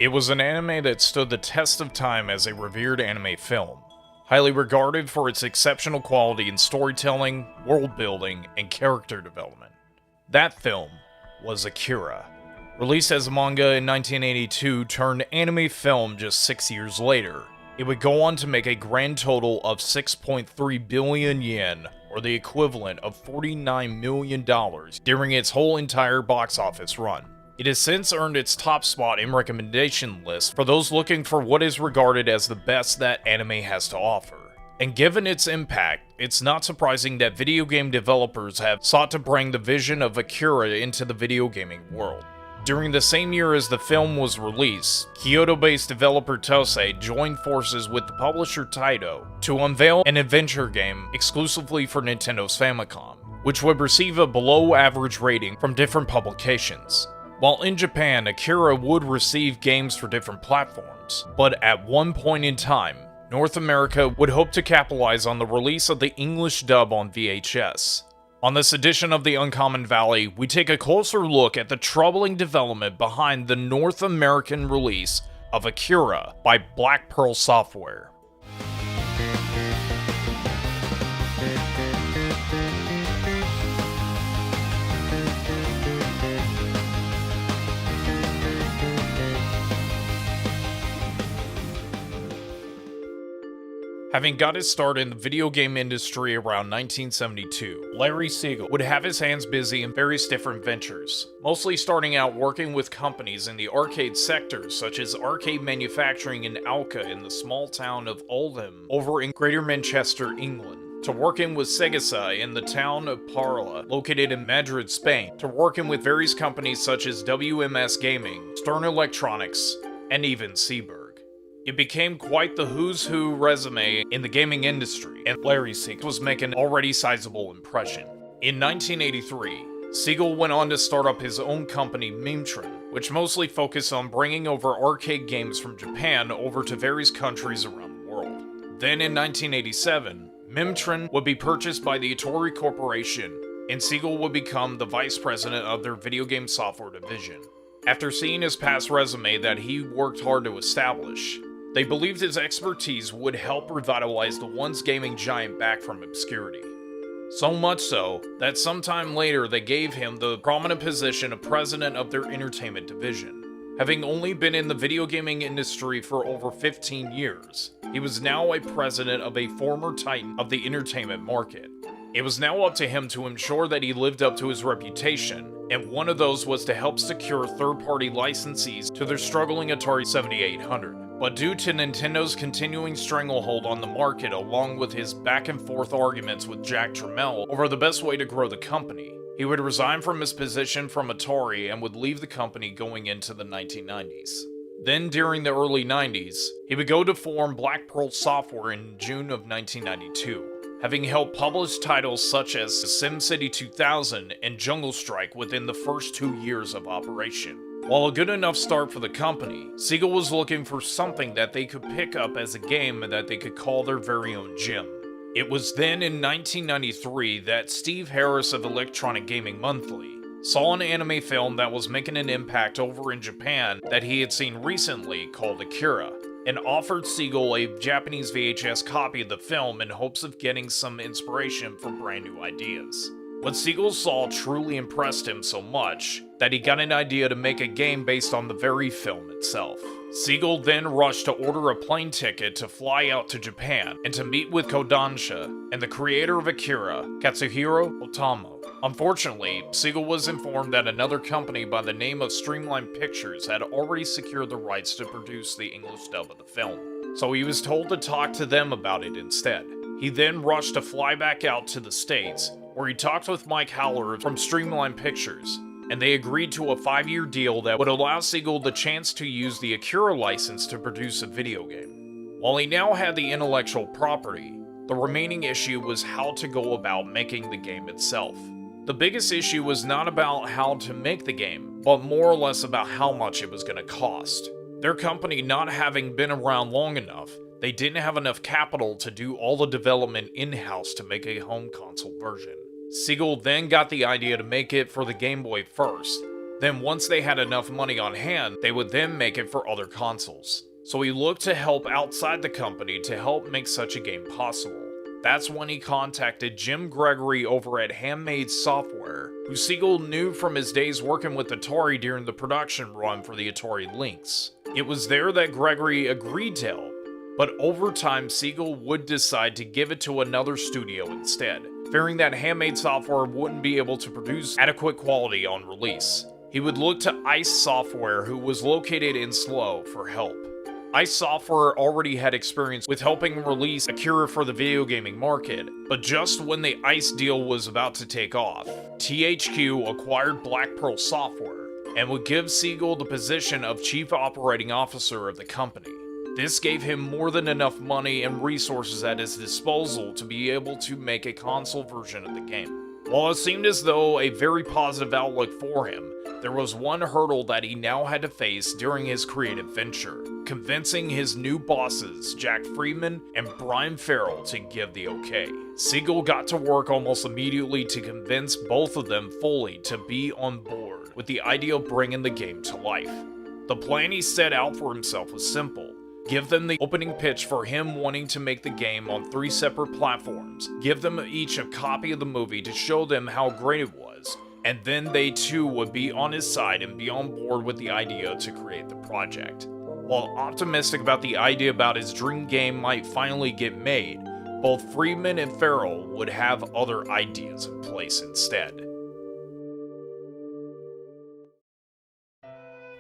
It was an anime that stood the test of time as a revered anime film, highly regarded for its exceptional quality in storytelling, world building, and character development. That film was Akira. Released as a manga in 1982, turned anime film just 6 years later. It would go on to make a grand total of 6.3 billion yen, or the equivalent of $49 million, during its whole entire box office run. It has since earned its top spot in recommendation lists for those looking for what is regarded as the best that anime has to offer. And given its impact, it's not surprising that video game developers have sought to bring the vision of Akira into the video gaming world. During the same year as the film was released, Kyoto-based developer Tosei joined forces with the publisher Taito to unveil an adventure game exclusively for Nintendo's Famicom, which would receive a below-average rating from different publications. While in Japan, Akira would receive games for different platforms, but at one point in time, North America would hope to capitalize on the release of the English dub on VHS. On this edition of the Uncommon Valley, we take a closer look at the troubling development behind the North American release of Akira by Black Pearl Software. Having got his start in the video game industry around 1972, Larry Siegel would have his hands busy in various different ventures, mostly starting out working with companies in the arcade sector such as arcade manufacturing in Alca in the small town of Oldham over in Greater Manchester, England, to working with Segasa in the town of Parla, located in Madrid, Spain, to working with various companies such as WMS Gaming, Stern Electronics, and even Seaberg. It became quite the who's who resume in the gaming industry, and Larry Siegel was making an already sizable impression. In 1983, Siegel went on to start up his own company, Mimtron, which mostly focused on bringing over arcade games from Japan over to various countries around the world. Then in 1987, Mimtron would be purchased by the Atari Corporation, and Siegel would become the vice president of their video game software division. After seeing his past resume that he worked hard to establish, they believed his expertise would help revitalize the once gaming giant back from obscurity. So much so, that sometime later they gave him the prominent position of president of their entertainment division. Having only been in the video gaming industry for over 15 years, he was now a president of a former titan of the entertainment market. It was now up to him to ensure that he lived up to his reputation, and one of those was to help secure third-party licensees to their struggling Atari 7800. But due to Nintendo's continuing stranglehold on the market along with his back-and-forth arguments with Jack Tramiel over the best way to grow the company, he would resign from his position from Atari and would leave the company going into the 1990s. Then during the early 90s, he would go to form Black Pearl Software in June of 1992, having helped publish titles such as SimCity 2000 and Jungle Strike within the first 2 years of operation. While a good enough start for the company, Siegel was looking for something that they could pick up as a game that they could call their very own gem. It was then in 1993 that Steve Harris of Electronic Gaming Monthly saw an anime film that was making an impact over in Japan that he had seen recently called Akira, and offered Siegel a Japanese VHS copy of the film in hopes of getting some inspiration for brand new ideas. What Siegel saw truly impressed him so much that he got an idea to make a game based on the very film itself. Siegel then rushed to order a plane ticket to fly out to Japan and to meet with Kodansha and the creator of Akira, Katsuhiro Otomo. Unfortunately, Siegel was informed that another company by the name of Streamline Pictures had already secured the rights to produce the English dub of the film, so he was told to talk to them about it instead. He then rushed to fly back out to the States, where he talked with Mike Howler from Streamline Pictures, and they agreed to a 5-year deal that would allow Siegel the chance to use the Akira license to produce a video game. While he now had the intellectual property, the remaining issue was how to go about making the game itself. The biggest issue was not about how to make the game, but more or less about how much it was going to cost. Their company not having been around long enough, they didn't have enough capital to do all the development in-house to make a home console version. Siegel then got the idea to make it for the Game Boy first, Then once they had enough money on hand, they would then make it for other consoles. So he looked to help outside the company to help make such a game possible. That's when he contacted Jim Gregory over at Handmade Software, who Siegel knew from his days working with Atari during the production run for the Atari Lynx. It was there that Gregory agreed to help, but over time Siegel would decide to give it to another studio instead, fearing that Handmade Software wouldn't be able to produce adequate quality on release. He would look to ICE Software, who was located in Slough, for help. ICE Software already had experience with helping release Akira for the video gaming market, but just when the ICE deal was about to take off, THQ acquired Black Pearl Software and would give Siegel the position of Chief Operating Officer of the company. This gave him more than enough money and resources at his disposal to be able to make a console version of the game. While it seemed as though a very positive outlook for him, there was one hurdle that he now had to face during his creative venture, convincing his new bosses, Jack Friedman and Brian Farrell, to give the okay. Siegel got to work almost immediately to convince both of them fully to be on board with the idea of bringing the game to life. The plan he set out for himself was simple. Give them the opening pitch for him wanting to make the game on 3 separate platforms, give them each a copy of the movie to show them how great it was, and then they too would be on his side and be on board with the idea to create the project. While optimistic about the idea about his dream game might finally get made, both Friedman and Farrell would have other ideas in place instead.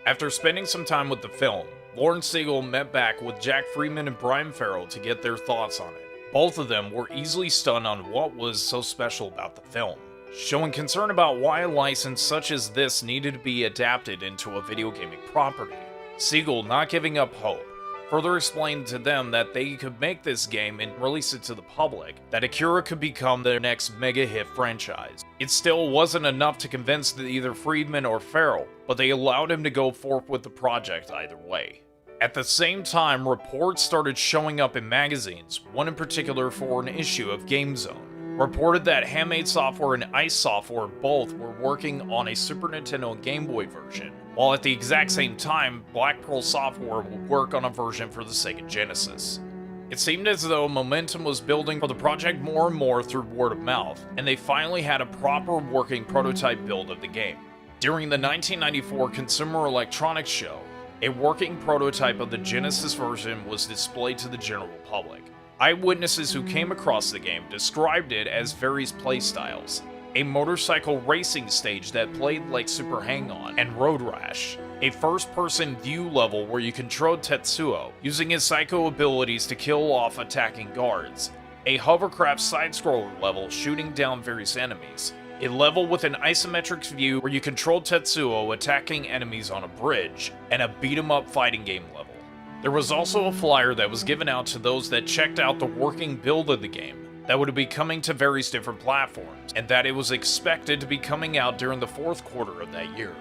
After spending some time with the film, Lawrence Siegel met back with Jack Friedman and Brian Farrell to get their thoughts on it. Both of them were easily stunned on what was so special about the film, showing concern about why a license such as this needed to be adapted into a video gaming property. Siegel, not giving up hope, further explained to them that they could make this game and release it to the public, that Akira could become their next mega hit franchise. It still wasn't enough to convince either Friedman or Farrell, but they allowed him to go forth with the project either way. At the same time, reports started showing up in magazines, one in particular for an issue of Game Zone, reported that Handmade Software and ICE Software both were working on a Super Nintendo and Game Boy version, while at the exact same time, Black Pearl Software would work on a version for the Sega Genesis. It seemed as though momentum was building for the project more and more through word of mouth, and they finally had a proper working prototype build of the game. During the 1994 Consumer Electronics Show, a working prototype of the Genesis version was displayed to the general public. Eyewitnesses who came across the game described it as various playstyles: a motorcycle racing stage that played like Super Hang-On and Road Rash, a first-person view level where you controlled Tetsuo, using his psycho abilities to kill off attacking guards, a hovercraft side-scroller level shooting down various enemies, a level with an isometric view where you controlled Tetsuo attacking enemies on a bridge, and a beat-em-up fighting game level. There was also a flyer that was given out to those that checked out the working build of the game that would be coming to various different platforms, and that it was expected to be coming out during the 4th quarter of that year.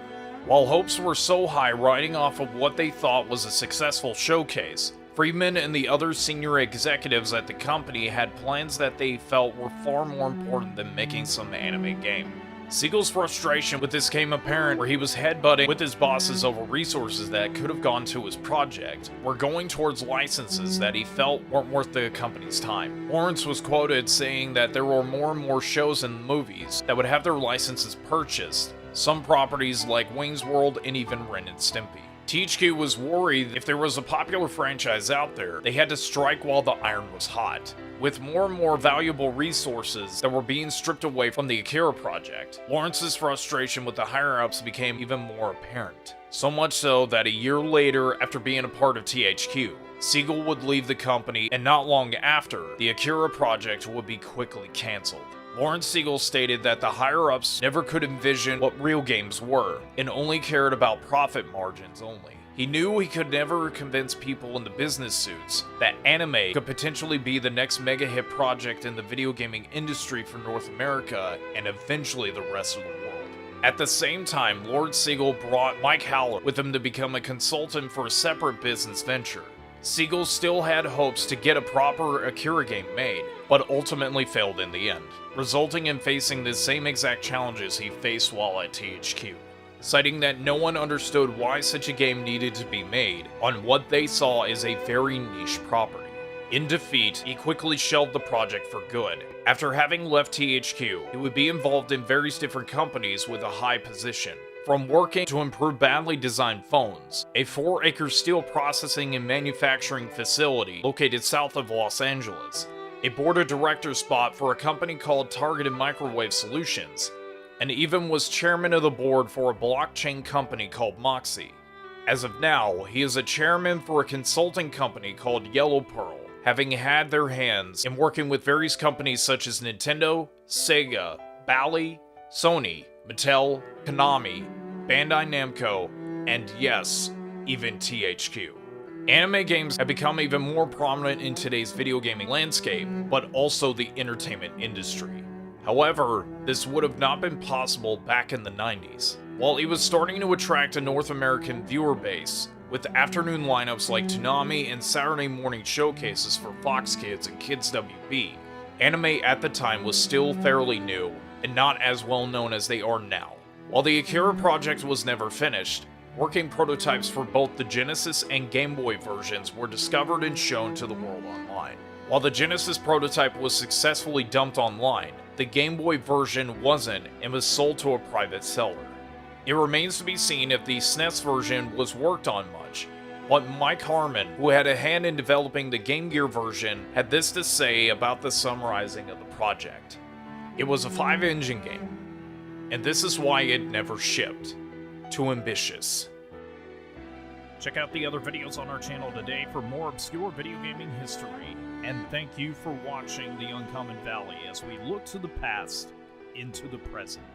While hopes were so high riding off of what they thought was a successful showcase, Friedman and the other senior executives at the company had plans that they felt were far more important than making some anime game. Siegel's frustration with this came apparent where he was headbutting with his bosses over resources that could have gone to his project, were going towards licenses that he felt weren't worth the company's time. Lawrence was quoted saying that there were more and more shows and movies that would have their licenses purchased, some properties like Wayne's World and even Ren and Stimpy. THQ was worried if there was a popular franchise out there, they had to strike while the iron was hot. With more and more valuable resources that were being stripped away from the Akira project, Lawrence's frustration with the higher-ups became even more apparent. So much so that a year later, after being a part of THQ, Siegel would leave the company, and not long after, the Akira project would be quickly cancelled. Lawrence Siegel stated that the higher-ups never could envision what real games were, and only cared about profit margins only. He knew he could never convince people in the business suits that anime could potentially be the next mega hit project in the video gaming industry for North America and eventually the rest of the world. At the same time, Lord Siegel brought Mike Howler with him to become a consultant for a separate business venture. Siegel still had hopes to get a proper Akira game made, but ultimately failed in the end, resulting in facing the same exact challenges he faced while at THQ. citing that no one understood why such a game needed to be made on what they saw as a very niche property. In defeat, he quickly shelved the project for good. After having left THQ, he would be involved in various different companies with a high position, from working to improve badly designed phones, a 4-acre steel processing and manufacturing facility located south of Los Angeles, a board of directors spot for a company called Targeted Microwave Solutions, and even was chairman of the board for a blockchain company called Moxie. As of now, he is a chairman for a consulting company called Yellow Pearl, having had their hands in working with various companies such as Nintendo, Sega, Bally, Sony, Mattel, Konami, Bandai Namco, and yes, even THQ. Anime games have become even more prominent in today's video gaming landscape, but also the entertainment industry. However, this would have not been possible back in the 90s. While it was starting to attract a North American viewer base, with afternoon lineups like Toonami and Saturday morning showcases for Fox Kids and Kids WB, anime at the time was still fairly new and not as well known as they are now. While the Akira project was never finished, working prototypes for both the Genesis and Game Boy versions were discovered and shown to the world online. While the Genesis prototype was successfully dumped online, the Game Boy version wasn't and was sold to a private seller. It remains to be seen if the SNES version was worked on much, but Mike Harmon, who had a hand in developing the Game Gear version, had this to say about the summarizing of the project. It was a 5-engine game, and this is why it never shipped. Too ambitious. Check out the other videos on our channel today for more obscure video gaming history, and thank you for watching The Uncommon Valley as we look to the past into the present.